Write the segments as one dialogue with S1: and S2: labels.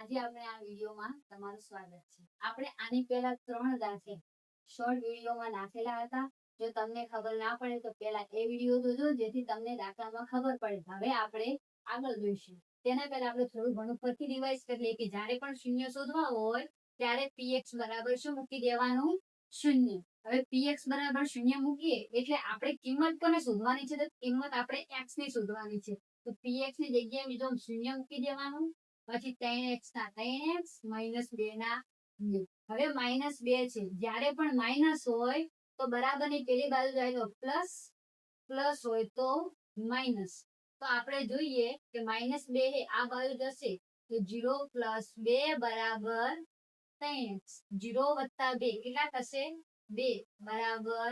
S1: આજે આપણે આ વિડીયોમાં તમારું સ્વાગત છે. આપણે આની પહેલા 3 દાખલા શોર્ટ વિડીયોમાં નાખેલા હતા. જો તમને ખબર ના પડે તો પહેલા એ વિડીયો જોજો, જેથી તમને દાખલામાં ખબર પડે. હવે આપણે આગળ જોઈશું. તેના પહેલા આપણે થોડું ઘણું ફરીથી રિવાઇઝ કરી લઈએ કે જ્યારે પણ શૂન્ય શોધવા હોય ત્યારે px બરાબર શું મૂકી દેવાનું? શૂન્ય. હવે px બરાબર શૂન્ય મૂકીએ એટલે આપણે કિંમત કોને શોધવાની છે? તો કિંમત આપણે x ની શોધવાની છે. તો px ની જગ્યાએ બીજો શૂન્ય મૂકી દેવાનું. પછી 3x ના 3x -2 ના 2. હવે -2 છે. જ્યારે પણ માઇનસ હોય તો બરાબરની પેલી બાજુ જાય તો પ્લસ, પ્લસ હોય તો માઇનસ. તો આપણે જોઈએ કે -2 આ બાજુ જશે તો 0 + 2 બરાબર 3x. 0 + 2 કેટલા થશે? 2 બરાબર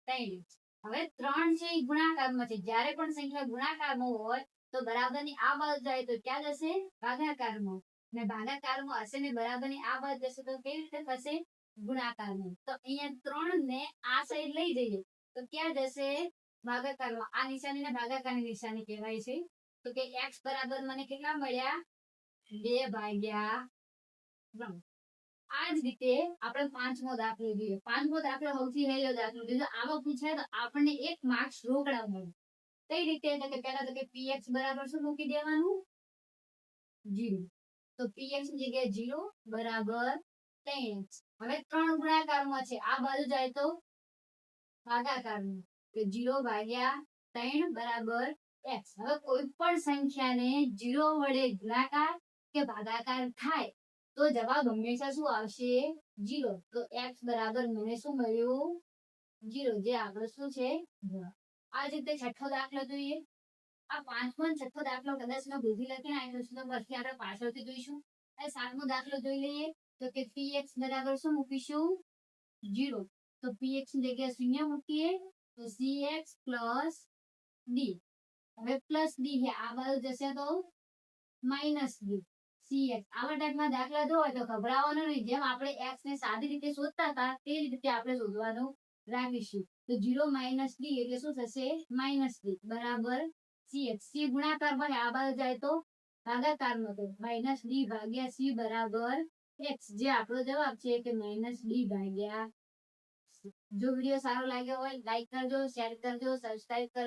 S1: 3x. હવે 3 છે એ ગુણાકારમાં છે. જ્યારે પણ સંખ્યા ગુણાકારમાં હોય તો બરાબરની આ બાજુ જાય તો ક્યાં જશે? ભાગાકારમાં. અને ભાગાકારમાં હશે ને બરાબરની આ બાજુ જશે તો કેવી રીતે થશે? ગુણાકારમાં. તો અહીંયા 3 ને આ સાઈડ લઈ જઈએ તો ક્યાં જશે? ભાગાકારમાં. આ નિશાનીને ભાગાકારની નિશાની કહેવાય છે. તો કે x બરાબર મને કેટલા મળ્યા? 2/3. આ જ રીતે આપણે પાંચમો દાખલો જોઈએ. પાંચમો દાખલો સૌથી સહેલો દાખલો છે. જો આમાં પૂછાય તો આપણને 1 માર્ક્સ રોકડા મળે. કઈ રીતે? તો કે પહેલા તો કે px બરાબર શું મૂકી દેવાનું? 0. તો px ની જગ્યાએ 0 બરાબર 3x. હવે 3 ગુણાકારમાં છે. આ બાજુ જાય તો ભાગાકારમાં. તો 0/3 બરાબર x. હવે કોઈ પણ સંખ્યાને 0 વડે ગુણાકાર કે ભાગાકાર થાય તો જવાબ હંમેશા શું આવશે? 0. તો x બરાબર મને શું મળ્યું? 0. જે આગળ શું છે? આ જ રીતે છઠ્ઠો દાખલો જોઈએ. આ પાંચમો અને છઠ્ઠો દાખલો કદાચ મેં ભૂલથી લખીને આવ્યો છે તો પછી આપણે પાછળથી જોઈશું. અને સાતમો દાખલો જોઈ લઈએ તો કે px બરાબર શું મૂકીશું? 0. તો px ની જગ્યાએ શૂન્ય મૂકીએ તો cx પ્લસ d. હવે પ્લસ d છે આ બાજુ જશે તો માઇનસ d cx. આવા ટાઈપના દાખલા જો હોય તો ગભરાવાનું નહીં. જેમ આપણે x ને સાદી રીતે શોધતા હતા તે જ રીતે આપણે શોધવાનું રાખીશું. તો 0 - d એટલે શું થશે? -d બરાબર cx. c ગુણાકારમાં આ બાજુ જાય તો ભાગાકારમાં, તો -d ભાગ્યા c બરાબર x. જે આપણો જવાબ છે કે -d ભાગ્યા. જો વિડીયો સારો લાગ્યો હોય લાઈક કરજો, શેર કરજો, સબસ્ક્રાઇબ કરજો.